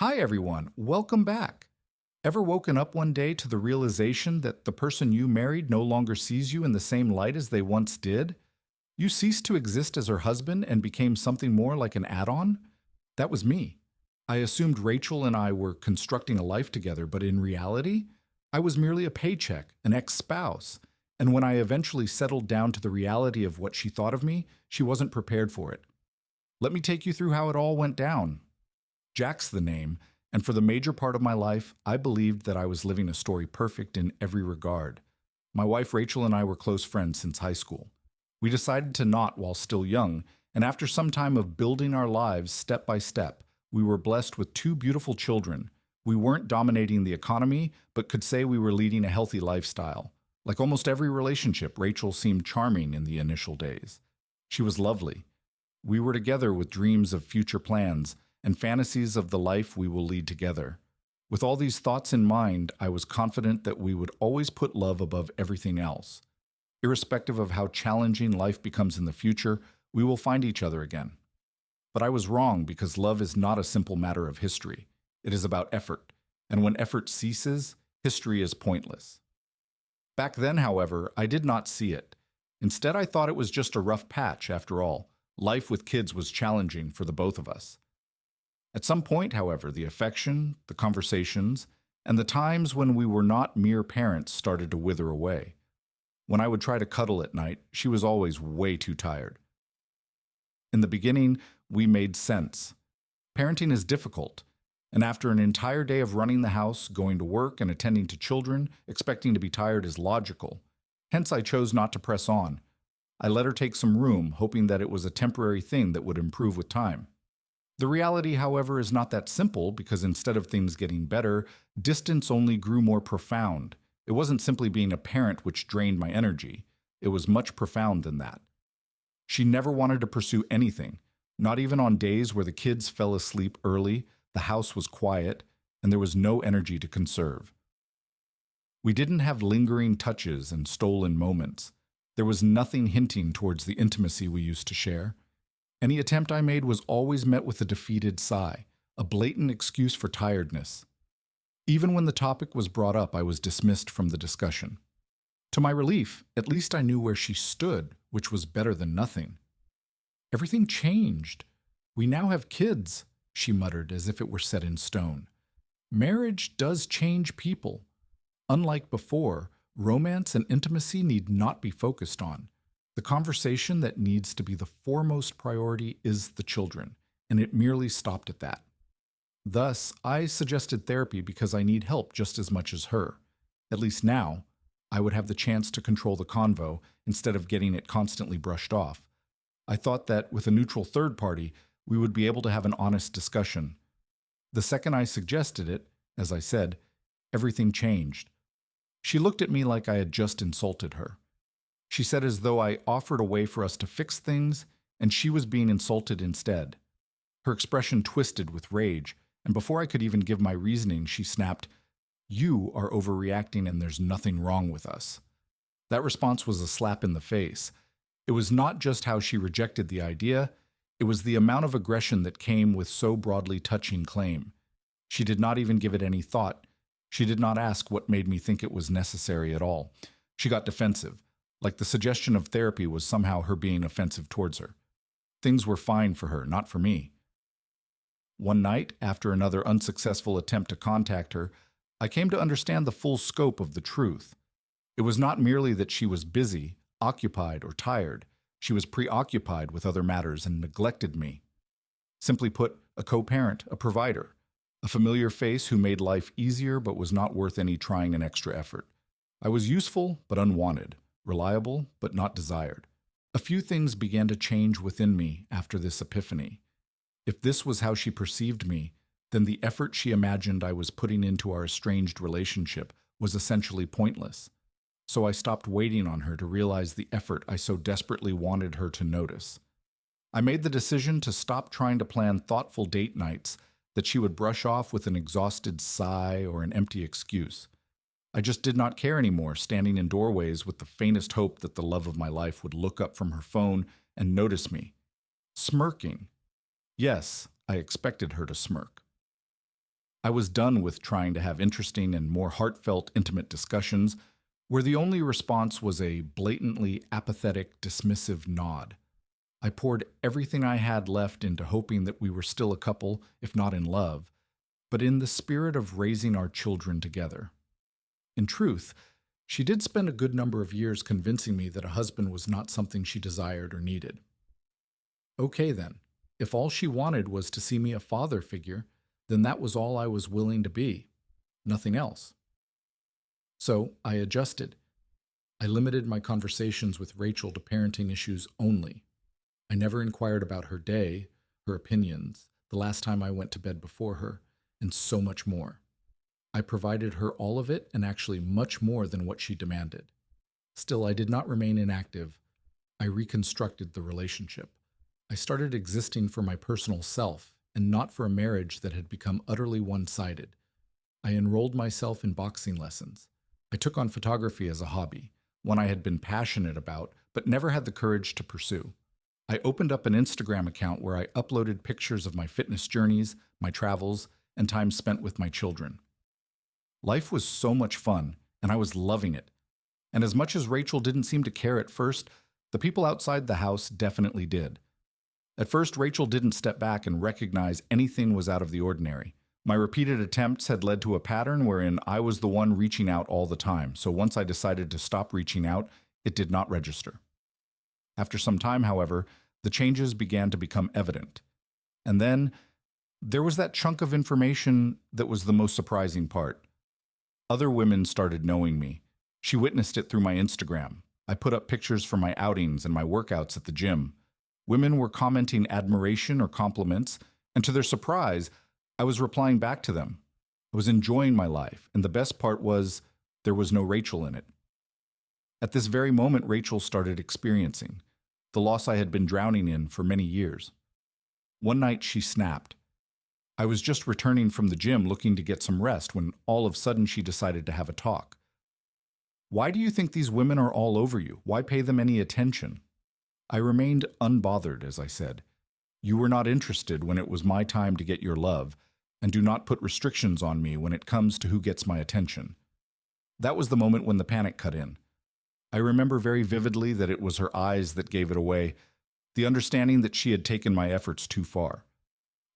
Hi, everyone. Welcome back. Ever woken up one day to the realization that the person you married no longer sees you in the same light as they once did? You ceased to exist as her husband and became something more like an add on? That was me. I assumed Rachel and I were constructing a life together, but in reality, I was merely a paycheck, an ex spouse. And when I eventually settled down to the reality of what she thought of me, she wasn't prepared for it. Let me take you through how it all went down. Jack's the name, and for the major part of my life, I believed that I was living a story perfect in every regard. My wife Rachel and I were close friends since high school. We decided to knot while still young, and after some time of building our lives step by step, we were blessed with two beautiful children. We weren't dominating the economy, but could say we were leading a healthy lifestyle. Like almost every relationship, Rachel seemed charming in the initial days. She was lovely. We were together with dreams of future plans and fantasies of the life we will lead together. With all these thoughts in mind, I was confident that we would always put love above everything else. Irrespective of how challenging life becomes in the future, we will find each other again. But I was wrong because love is not a simple matter of history. It is about effort, and when effort ceases, history is pointless. Back then, however, I did not see it. Instead, I thought it was just a rough patch after all. Life with kids was challenging for the both of us. At some point, however, the affection, the conversations, and the times when we were not mere parents started to wither away. When I would try to cuddle at night, she was always way too tired. In the beginning, we made sense. Parenting is difficult, and after an entire day of running the house, going to work, and attending to children, expecting to be tired is logical. Hence, I chose not to press on. I let her take some room, hoping that it was a temporary thing that would improve with time. The reality, however, is not that simple because instead of things getting better, distance only grew more profound. It wasn't simply being a parent which drained my energy. It was much profound than that. She never wanted to pursue anything, not even on days where the kids fell asleep early, the house was quiet, and there was no energy to conserve. We didn't have lingering touches and stolen moments. There was nothing hinting towards the intimacy we used to share. Any attempt I made was always met with a defeated sigh, a blatant excuse for tiredness. Even when the topic was brought up, I was dismissed from the discussion. To my relief, at least I knew where she stood, which was better than nothing. Everything changed. We now have kids, she muttered as if it were set in stone. Marriage does change people. Unlike before, romance and intimacy need not be focused on. The conversation that needs to be the foremost priority is the children, and it merely stopped at that. Thus, I suggested therapy because I need help just as much as her. At least now, I would have the chance to control the convo instead of getting it constantly brushed off. I thought that with a neutral third party, we would be able to have an honest discussion. The second I suggested it, as I said, everything changed. She looked at me like I had just insulted her. She said as though I offered a way for us to fix things, and she was being insulted instead. Her expression twisted with rage, and before I could even give my reasoning, she snapped, "You are overreacting and there's nothing wrong with us." That response was a slap in the face. It was not just how she rejected the idea, it was the amount of aggression that came with so broadly touching claim. She did not even give it any thought. She did not ask what made me think it was necessary at all. She got defensive, like the suggestion of therapy was somehow her being offensive towards her. Things were fine for her, not for me. One night, after another unsuccessful attempt to contact her, I came to understand the full scope of the truth. It was not merely that she was busy, occupied, or tired. She was preoccupied with other matters and neglected me. Simply put, a co-parent, a provider, a familiar face who made life easier but was not worth any trying an extra effort. I was useful but unwanted, reliable but not desired. A few things began to change within me after this epiphany. If this was how she perceived me, then the effort she imagined I was putting into our estranged relationship was essentially pointless. So I stopped waiting on her to realize the effort I so desperately wanted her to notice. I made the decision to stop trying to plan thoughtful date nights that she would brush off with an exhausted sigh or an empty excuse. I just did not care anymore, standing in doorways with the faintest hope that the love of my life would look up from her phone and notice me. Smirking. Yes, I expected her to smirk. I was done with trying to have interesting and more heartfelt, intimate discussions where the only response was a blatantly apathetic, dismissive nod. I poured everything I had left into hoping that we were still a couple, if not in love, but in the spirit of raising our children together. In truth, she did spend a good number of years convincing me that a husband was not something she desired or needed. Okay, then, if all she wanted was to see me a father figure, then that was all I was willing to be, nothing else. So I adjusted. I limited my conversations with Rachel to parenting issues only. I never inquired about her day, her opinions, the last time I went to bed before her, and so much more. I provided her all of it and actually much more than what she demanded. Still, I did not remain inactive. I reconstructed the relationship. I started existing for my personal self and not for a marriage that had become utterly one-sided. I enrolled myself in boxing lessons. I took on photography as a hobby, one I had been passionate about but never had the courage to pursue. I opened up an Instagram account where I uploaded pictures of my fitness journeys, my travels, and time spent with my children. Life was so much fun, and I was loving it. And as much as Rachel didn't seem to care at first, the people outside the house definitely did. At first, Rachel didn't step back and recognize anything was out of the ordinary. My repeated attempts had led to a pattern wherein I was the one reaching out all the time, so once I decided to stop reaching out, it did not register. After some time, however, the changes began to become evident. And then, there was that chunk of information that was the most surprising part. Other women started knowing me. She witnessed it through my Instagram. I put up pictures from my outings and my workouts at the gym. Women were commenting admiration or compliments, and to their surprise, I was replying back to them. I was enjoying my life, and the best part was there was no Rachel in it. At this very moment, Rachel started experiencing the loss I had been drowning in for many years. One night, she snapped. I was just returning from the gym looking to get some rest when all of a sudden she decided to have a talk. Why do you think these women are all over you? Why pay them any attention? I remained unbothered, as I said. You were not interested when it was my time to get your love, and do not put restrictions on me when it comes to who gets my attention. That was the moment when the panic cut in. I remember very vividly that it was her eyes that gave it away, the understanding that she had taken my efforts too far.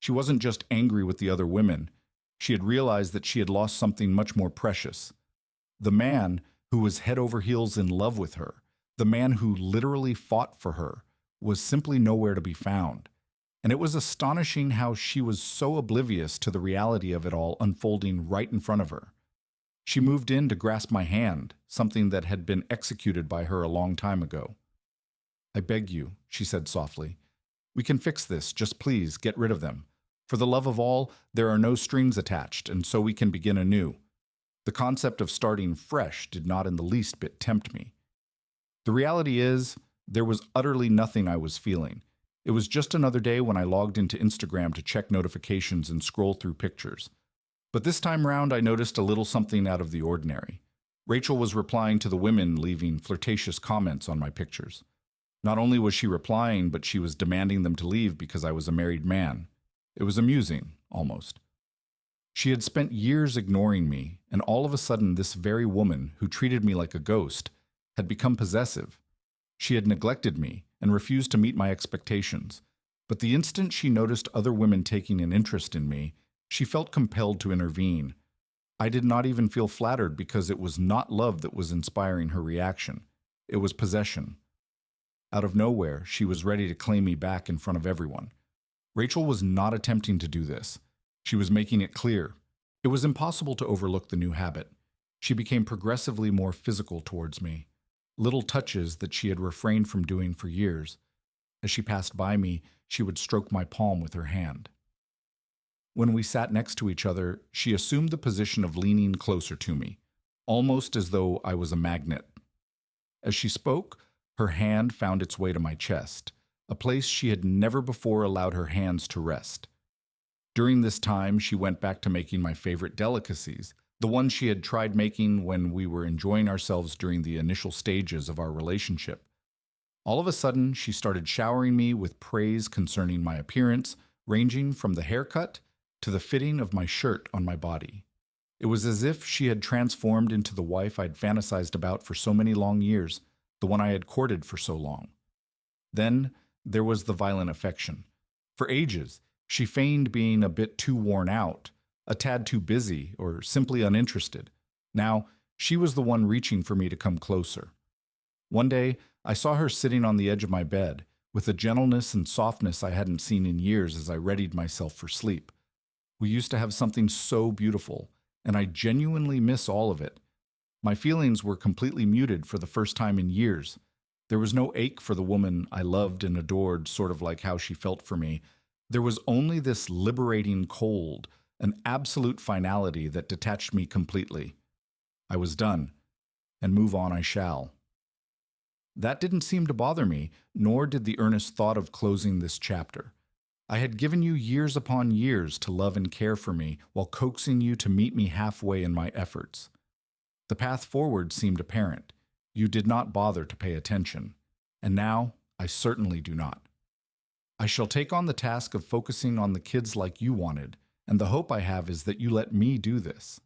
She wasn't just angry with the other women. She had realized that she had lost something much more precious. The man who was head over heels in love with her, the man who literally fought for her, was simply nowhere to be found. And it was astonishing how she was so oblivious to the reality of it all unfolding right in front of her. She moved in to grasp my hand, something that had been executed by her a long time ago. I beg you, she said softly. We can fix this, just please get rid of them. For the love of all, there are no strings attached, and so we can begin anew. The concept of starting fresh did not in the least bit tempt me. The reality is, there was utterly nothing I was feeling. It was just another day when I logged into Instagram to check notifications and scroll through pictures. But this time round, I noticed a little something out of the ordinary. Rachel was replying to the women leaving flirtatious comments on my pictures. Not only was she replying, but she was demanding them to leave because I was a married man. It was amusing, almost. She had spent years ignoring me, and all of a sudden this very woman, who treated me like a ghost, had become possessive. She had neglected me and refused to meet my expectations. But the instant she noticed other women taking an interest in me, she felt compelled to intervene. I did not even feel flattered because it was not love that was inspiring her reaction. It was possession. Out of nowhere, she was ready to claim me back in front of everyone. Rachel was not attempting to do this. She was making it clear. It was impossible to overlook the new habit. She became progressively more physical towards me. Little touches that she had refrained from doing for years. As she passed by me, she would stroke my palm with her hand. When we sat next to each other, she assumed the position of leaning closer to me, almost as though I was a magnet. As she spoke, her hand found its way to my chest, a place she had never before allowed her hands to rest. During this time, she went back to making my favorite delicacies, the ones she had tried making when we were enjoying ourselves during the initial stages of our relationship. All of a sudden, she started showering me with praise concerning my appearance, ranging from the haircut to the fitting of my shirt on my body. It was as if she had transformed into the wife I'd fantasized about for so many long years, the one I had courted for so long. Then there was the violent affection. For ages, she feigned being a bit too worn out, a tad too busy, or simply uninterested. Now, she was the one reaching for me to come closer. One day, I saw her sitting on the edge of my bed, with a gentleness and softness I hadn't seen in years as I readied myself for sleep. We used to have something so beautiful, and I genuinely miss all of it. My feelings were completely muted for the first time in years. There was no ache for the woman I loved and adored, sort of like how she felt for me. There was only this liberating cold, an absolute finality that detached me completely. I was done, and move on I shall. That didn't seem to bother me, nor did the earnest thought of closing this chapter. I had given you years upon years to love and care for me while coaxing you to meet me halfway in my efforts. The path forward seemed apparent. You did not bother to pay attention, and now I certainly do not. I shall take on the task of focusing on the kids like you wanted, and the hope I have is that you let me do this.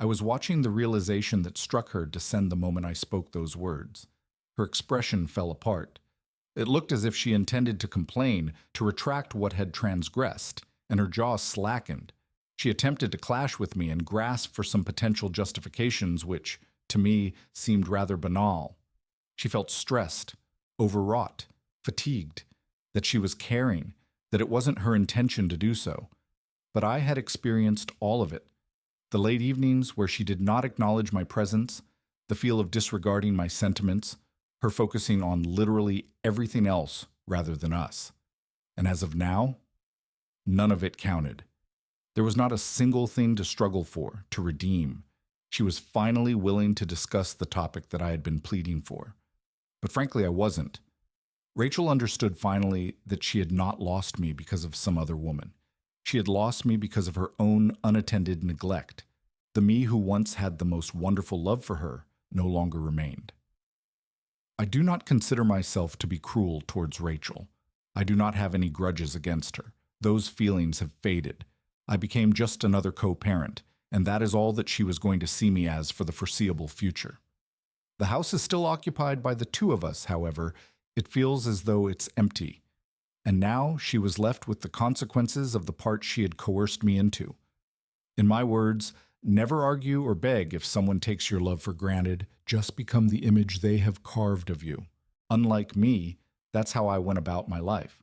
I was watching the realization that struck her descend the moment I spoke those words. Her expression fell apart. It looked as if she intended to complain, to retract what had transgressed, and her jaw slackened. She attempted to clash with me and grasp for some potential justifications which, to me, seemed rather banal. She felt stressed, overwrought, fatigued, that she was caring, that it wasn't her intention to do so. But I had experienced all of it. The late evenings where she did not acknowledge my presence, the feel of disregarding my sentiments, her focusing on literally everything else rather than us. And as of now, none of it counted. There was not a single thing to struggle for, to redeem. She was finally willing to discuss the topic that I had been pleading for. But frankly, I wasn't. Rachel understood finally that she had not lost me because of some other woman. She had lost me because of her own unattended neglect. The me who once had the most wonderful love for her no longer remained. I do not consider myself to be cruel towards Rachel. I do not have any grudges against her. Those feelings have faded. I became just another co-parent, and that is all that she was going to see me as for the foreseeable future. The house is still occupied by the two of us, however. It feels as though it's empty. And now she was left with the consequences of the part she had coerced me into. In my words, never argue or beg if someone takes your love for granted. Just become the image they have carved of you. Unlike me, that's how I went about my life.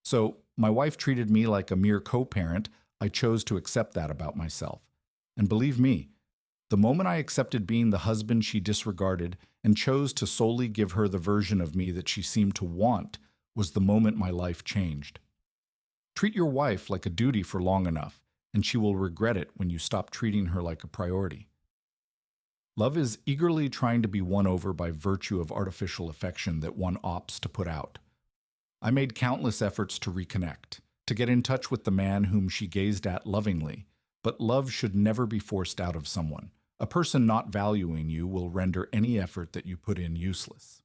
So, my wife treated me like a mere co-parent. I chose to accept that about myself. And believe me, the moment I accepted being the husband she disregarded and chose to solely give her the version of me that she seemed to want was the moment my life changed. Treat your wife like a duty for long enough, and she will regret it when you stop treating her like a priority. Love is eagerly trying to be won over by virtue of artificial affection that one opts to put out. I made countless efforts to reconnect, to get in touch with the man whom she gazed at lovingly, but love should never be forced out of someone. A person not valuing you will render any effort that you put in useless.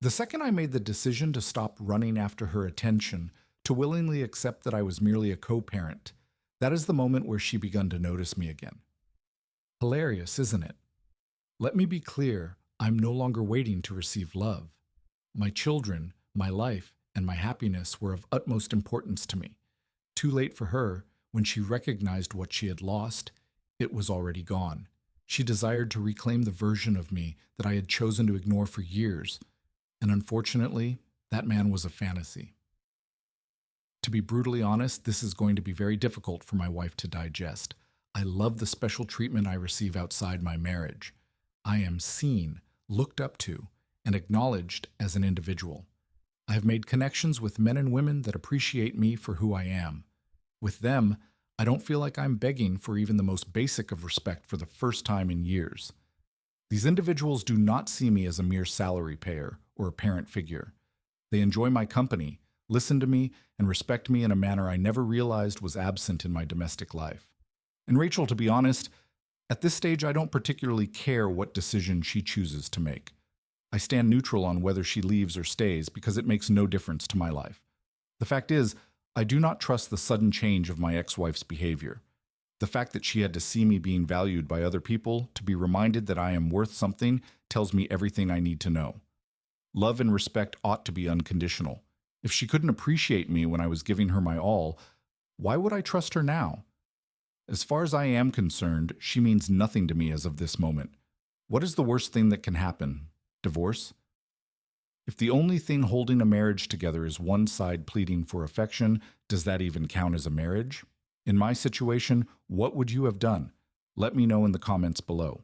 The second I made the decision to stop running after her attention, to willingly accept that I was merely a co-parent, that is the moment where she began to notice me again. Hilarious, isn't it? Let me be clear, I'm no longer waiting to receive love. My children, my life, and my happiness were of utmost importance to me. Too late for her, when she recognized what she had lost, it was already gone. She desired to reclaim the version of me that I had chosen to ignore for years, and unfortunately, that man was a fantasy. To be brutally honest, this is going to be very difficult for my wife to digest. I love the special treatment I receive outside my marriage. I am seen, looked up to, and acknowledged as an individual. I have made connections with men and women that appreciate me for who I am. With them, I don't feel like I'm begging for even the most basic of respect for the first time in years. These individuals do not see me as a mere salary payer or a parent figure. They enjoy my company, listen to me, and respect me in a manner I never realized was absent in my domestic life. And Rachel, to be honest, at this stage I don't particularly care what decision she chooses to make. I stand neutral on whether she leaves or stays because it makes no difference to my life. The fact is, I do not trust the sudden change of my ex-wife's behavior. The fact that she had to see me being valued by other people, to be reminded that I am worth something, tells me everything I need to know. Love and respect ought to be unconditional. If she couldn't appreciate me when I was giving her my all, why would I trust her now? As far as I am concerned, she means nothing to me as of this moment. What is the worst thing that can happen? Divorce? If the only thing holding a marriage together is one side pleading for affection, does that even count as a marriage? In my situation, what would you have done? Let me know in the comments below.